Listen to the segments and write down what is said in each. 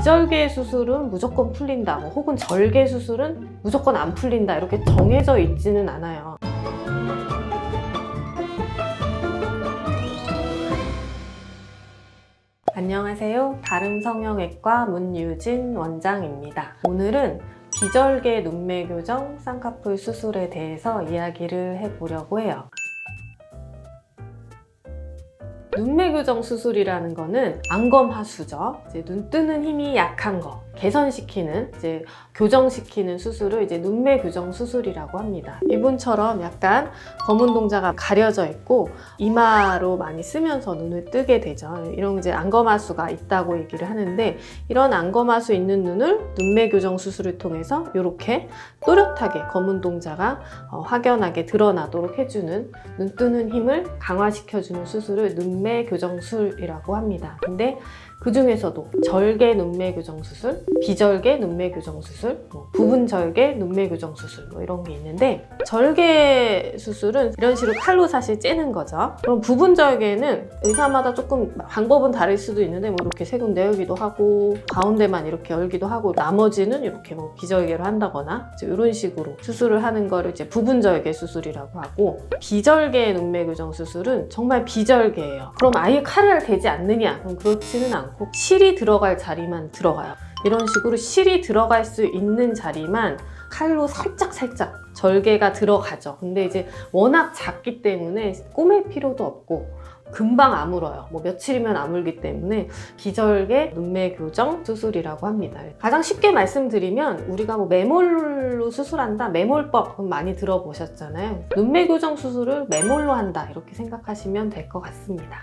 비절개 수술은 무조건 풀린다, 혹은 절개 수술은 무조건 안 풀린다, 이렇게 정해져 있지는 않아요. 안녕하세요. 다름성형외과 문유진 원장입니다. 오늘은 비절개 눈매 교정 쌍꺼풀 수술에 대해서 이야기를 해보려고 해요. 눈매 교정 수술이라는 거는 안검하수죠. 이제 눈 뜨는 힘이 약한 거 개선시키는, 이제 교정시키는 수술을 이제 눈매 교정 수술이라고 합니다. 이분처럼 약간 검은 동자가 가려져 있고 이마로 많이 쓰면서 눈을 뜨게 되죠. 이런 이제 안검하수가 있다고 얘기를 하는데, 이런 안검하수 있는 눈을 눈매 교정 수술을 통해서 이렇게 또렷하게 검은 동자가 확연하게 드러나도록 해주는, 눈 뜨는 힘을 강화시켜주는 수술을 눈매 교정 수술이라고 합니다. 근데 그 중에서도 절개 눈매 교정 수술, 비절개 눈매 교정 수술, 부분 절개 눈매 교정 수술, 이런 게 있는데, 절개 수술은 이런 식으로 칼로 사실 째는 거죠. 그럼 부분 절개는 의사마다 조금 방법은 다를 수도 있는데, 이렇게 세 군데 열기도 하고 가운데만 이렇게 열기도 하고 나머지는 이렇게 비절개로 한다거나 이런 식으로 수술을 하는 거를 이제 부분 절개 수술이라고 하고, 비절개 눈매 교정 수술은 정말 비절개예요. 그럼 아예 칼을 대지 않느냐? 그럼 그렇지는 않고 실이 들어갈 자리만 들어가요. 이런 식으로 실이 들어갈 수 있는 자리만 칼로 살짝 절개가 들어가죠. 근데 이제 워낙 작기 때문에 꼬맬 필요도 없고 금방 아물어요. 며칠이면 아물기 때문에 비절개 눈매 교정 수술이라고 합니다. 가장 쉽게 말씀드리면, 우리가 매몰로 수술한다, 매몰법 많이 들어보셨잖아요. 눈매 교정 수술을 매몰로 한다, 이렇게 생각하시면 될 것 같습니다.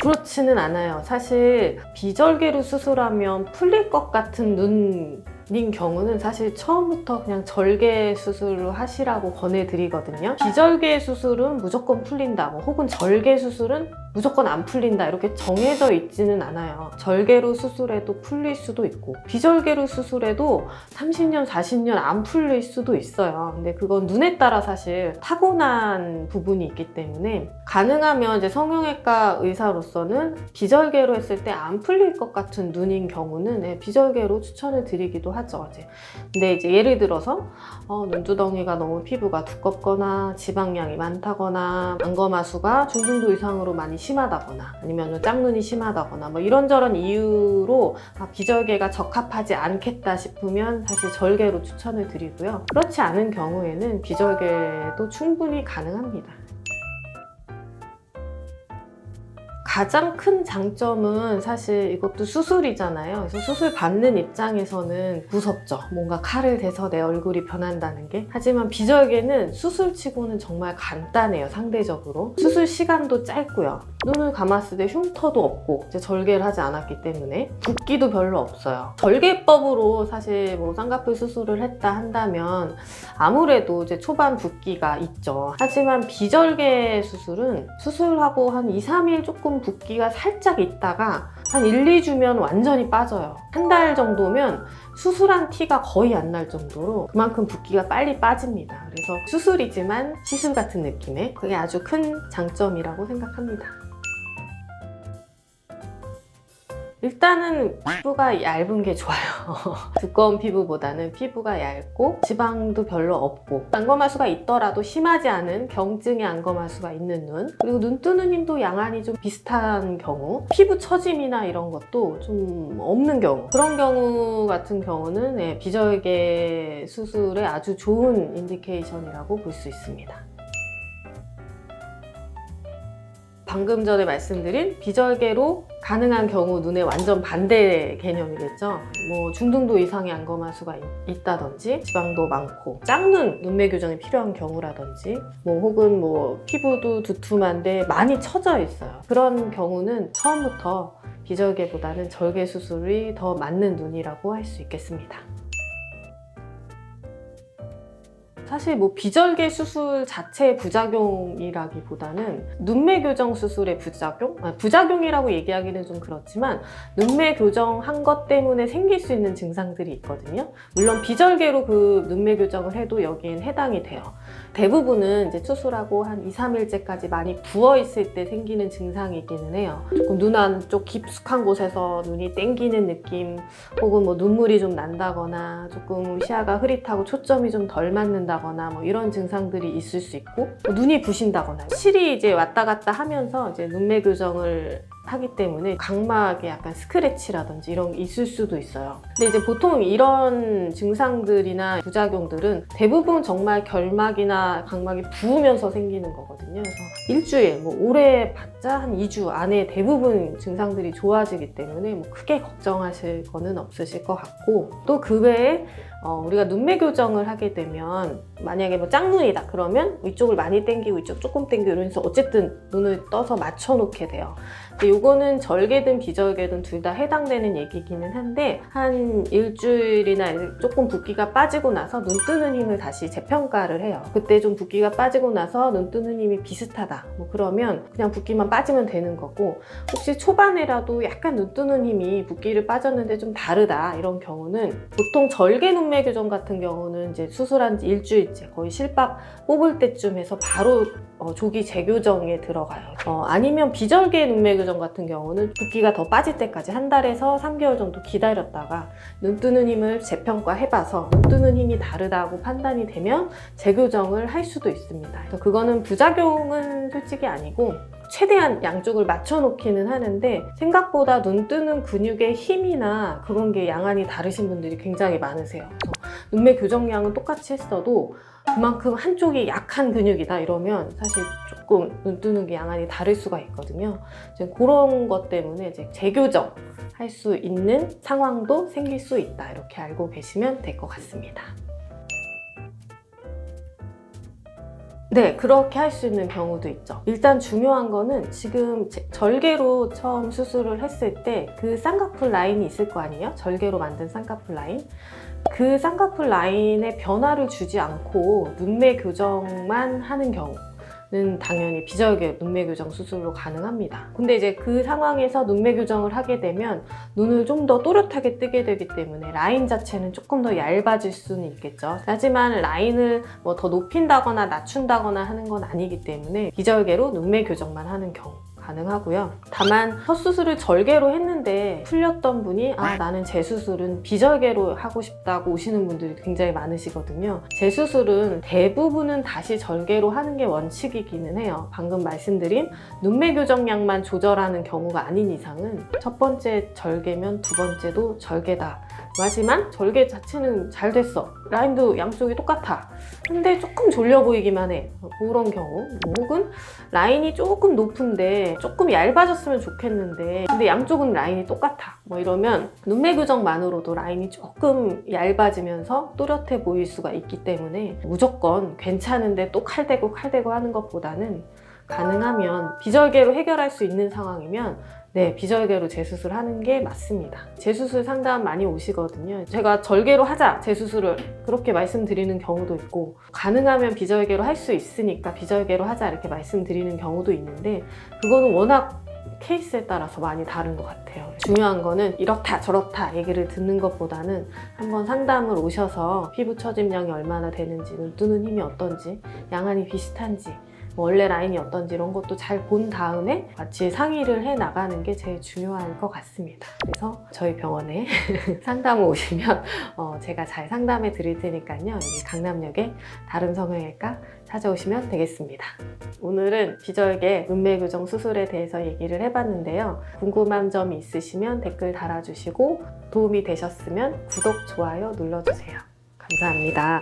그렇지는 않아요. 사실 비절개로 수술하면 풀릴 것 같은 눈인 경우는 사실 처음부터 그냥 절개 수술을 하시라고 권해드리거든요. 비절개 수술은 무조건 풀린다, 혹은 절개 수술은 무조건 안 풀린다, 이렇게 정해져 있지는 않아요. 절개로 수술해도 풀릴 수도 있고 비절개로 수술해도 30년, 40년 안 풀릴 수도 있어요. 근데 그건 눈에 따라 사실 타고난 부분이 있기 때문에, 가능하면 이제 성형외과 의사로서는 비절개로 했을 때 안 풀릴 것 같은 눈인 경우는 비절개로 추천을 드리기도 하죠. 근데 이제 예를 들어서 눈두덩이가 너무 피부가 두껍거나 지방량이 많다거나 안검하수가 중등도 이상으로 많이 심하다거나 아니면 짝눈이 심하다거나 이런저런 이유로 비절개가 적합하지 않겠다 싶으면 사실 절개로 추천을 드리고요. 그렇지 않은 경우에는 비절개도 충분히 가능합니다. 가장 큰 장점은 사실 이것도 수술이잖아요. 그래서 수술 받는 입장에서는 무섭죠. 뭔가 칼을 대서 내 얼굴이 변한다는 게. 하지만 비절개는 수술치고는 정말 간단해요, 상대적으로. 수술 시간도 짧고요. 눈을 감았을 때 흉터도 없고, 이제 절개를 하지 않았기 때문에 붓기도 별로 없어요. 절개법으로 사실 쌍꺼풀 수술을 했다 한다면 아무래도 이제 초반 붓기가 있죠. 하지만 비절개 수술은 수술하고 한 2, 3일 조금 붓기가 살짝 있다가 한 1, 2주면 완전히 빠져요. 한 달 정도면 수술한 티가 거의 안 날 정도로 그만큼 붓기가 빨리 빠집니다. 그래서 수술이지만 시술 같은 느낌의, 그게 아주 큰 장점이라고 생각합니다. 일단은 피부가 얇은 게 좋아요. 두꺼운 피부보다는 피부가 얇고 지방도 별로 없고, 안검하수가 있더라도 심하지 않은 경증의 안검하수가 있는 눈, 그리고 눈 뜨는 힘도 양안이 좀 비슷한 경우, 피부 처짐이나 이런 것도 좀 없는 경우, 그런 경우 같은 경우는 비절개 수술에 아주 좋은 인디케이션이라고 볼 수 있습니다. 방금 전에 말씀드린 비절개로 가능한 경우 눈의 완전 반대 개념이겠죠. 중등도 이상의 안검하수가 있다든지 지방도 많고 짝눈 눈매 교정이 필요한 경우라든지 혹은 피부도 두툼한데 많이 처져 있어요. 그런 경우는 처음부터 비절개보다는 절개 수술이 더 맞는 눈이라고 할 수 있겠습니다. 사실 뭐 비절개 수술 자체의 부작용이라기보다는 눈매 교정 수술의 부작용? 부작용이라고 얘기하기는 좀 그렇지만 눈매 교정한 것 때문에 생길 수 있는 증상들이 있거든요. 물론 비절개로 그 눈매 교정을 해도 여기엔 해당이 돼요. 대부분은 이제 수술하고 한 2, 3일째까지 많이 부어있을 때 생기는 증상이기는 해요. 조금 눈 안쪽 깊숙한 곳에서 눈이 땡기는 느낌, 혹은 뭐 눈물이 좀 난다거나 조금 시야가 흐릿하고 초점이 좀 덜 맞는다거나 뭐 이런 증상들이 있을 수 있고, 뭐 눈이 부신다거나 실이 이제 왔다 갔다 하면서 이제 눈매 교정을 하기 때문에 각막에 약간 스크래치라든지 이런 게 있을 수도 있어요. 근데 이제 보통 이런 증상들이나 부작용들은 대부분 정말 결막이나 각막이 부으면서 생기는 거거든요. 그래서 일주일, 뭐 오래 봤자 한 2주 안에 대부분 증상들이 좋아지기 때문에 뭐 크게 걱정하실 거는 없으실 것 같고, 또 그 외에 우리가 눈매 교정을 하게 되면 만약에 뭐 짝눈이다 그러면 이쪽을 많이 당기고 이쪽 조금 당기고 이러면서 어쨌든 눈을 떠서 맞춰 놓게 돼요. 근데 요거는 절개든 비절개든 둘 다 해당되는 얘기기는 한데, 한 일주일이나 조금 붓기가 빠지고 나서 눈 뜨는 힘을 다시 재평가를 해요. 그때 좀 붓기가 빠지고 나서 눈 뜨는 힘이 비슷하다 뭐 그러면 그냥 붓기만 빠지면 되는 거고, 혹시 초반에라도 약간 눈 뜨는 힘이 붓기를 빠졌는데 좀 다르다 이런 경우는, 보통 절개 눈매 교정 같은 경우는 이제 수술한 지 일주일째, 거의 실밥 뽑을 때쯤 해서 바로 조기 재교정에 들어가요. 아니면 비절개 눈매 교정 같은 경우는 붓기가 더 빠질 때까지 한 달에서 3개월 정도 기다렸다가 눈 뜨는 힘을 재평가해봐서 눈 뜨는 힘이 다르다고 판단이 되면 재교정을 할 수도 있습니다. 그래서 그거는 부작용은 솔직히 아니고 최대한 양쪽을 맞춰놓기는 하는데, 생각보다 눈 뜨는 근육의 힘이나 그런 게 양안이 다르신 분들이 굉장히 많으세요. 그래서 눈매 교정량은 똑같이 했어도 그만큼 한쪽이 약한 근육이다 이러면 사실 조금 눈 뜨는 게 양안이 다를 수가 있거든요. 이제 그런 것 때문에 이제 재교정 할 수 있는 상황도 생길 수 있다, 이렇게 알고 계시면 될 것 같습니다. 네, 그렇게 할 수 있는 경우도 있죠. 일단 중요한 거는 지금 절개로 처음 수술을 했을 때 그 쌍꺼풀 라인이 있을 거 아니에요? 절개로 만든 쌍꺼풀 라인. 그 쌍꺼풀 라인에 변화를 주지 않고 눈매 교정만 하는 경우는 당연히 비절개 눈매 교정 수술로 가능합니다. 근데 이제 그 상황에서 눈매 교정을 하게 되면 눈을 좀 더 또렷하게 뜨게 되기 때문에 라인 자체는 조금 더 얇아질 수는 있겠죠. 하지만 라인을 뭐 더 높인다거나 낮춘다거나 하는 건 아니기 때문에 비절개로 눈매 교정만 하는 경우 가능하고요. 다만 첫 수술을 절개로 했는데 풀렸던 분이 나는 재수술은 비절개로 하고 싶다고 오시는 분들이 굉장히 많으시거든요. 재수술은 대부분은 다시 절개로 하는 게 원칙이기는 해요. 방금 말씀드린 눈매 교정량만 조절하는 경우가 아닌 이상은 첫 번째 절개면 두 번째도 절개다. 하지만 절개 자체는 잘 됐어, 라인도 양쪽이 똑같아, 근데 조금 졸려 보이기만 해, 그런 경우, 혹은 라인이 조금 높은데 조금 얇아졌으면 좋겠는데 근데 양쪽은 라인이 똑같아 뭐 이러면 눈매 교정만으로도 라인이 조금 얇아지면서 또렷해 보일 수가 있기 때문에 무조건 괜찮은데 또 칼대고 하는 것보다는 가능하면 비절개로 해결할 수 있는 상황이면 네, 비절개로 재수술하는 게 맞습니다. 재수술 상담 많이 오시거든요. 제가 절개로 하자, 재수술을 그렇게 말씀드리는 경우도 있고, 가능하면 비절개로 할 수 있으니까 비절개로 하자 이렇게 말씀드리는 경우도 있는데, 그거는 워낙 케이스에 따라서 많이 다른 것 같아요. 중요한 거는 이렇다 저렇다 얘기를 듣는 것보다는 한번 상담을 오셔서 피부 처짐량이 얼마나 되는지, 눈 뜨는 힘이 어떤지, 양안이 비슷한지, 원래 라인이 어떤지 이런 것도 잘 본 다음에 같이 상의를 해 나가는 게 제일 중요할 것 같습니다. 그래서 저희 병원에 상담을 오시면 제가 잘 상담해 드릴 테니까요. 여기 강남역에 다른 성형외과 찾아오시면 되겠습니다. 오늘은 비절개 눈매 교정 수술에 대해서 얘기를 해봤는데요. 궁금한 점이 있으시면 댓글 달아주시고 도움이 되셨으면 구독, 좋아요 눌러주세요. 감사합니다.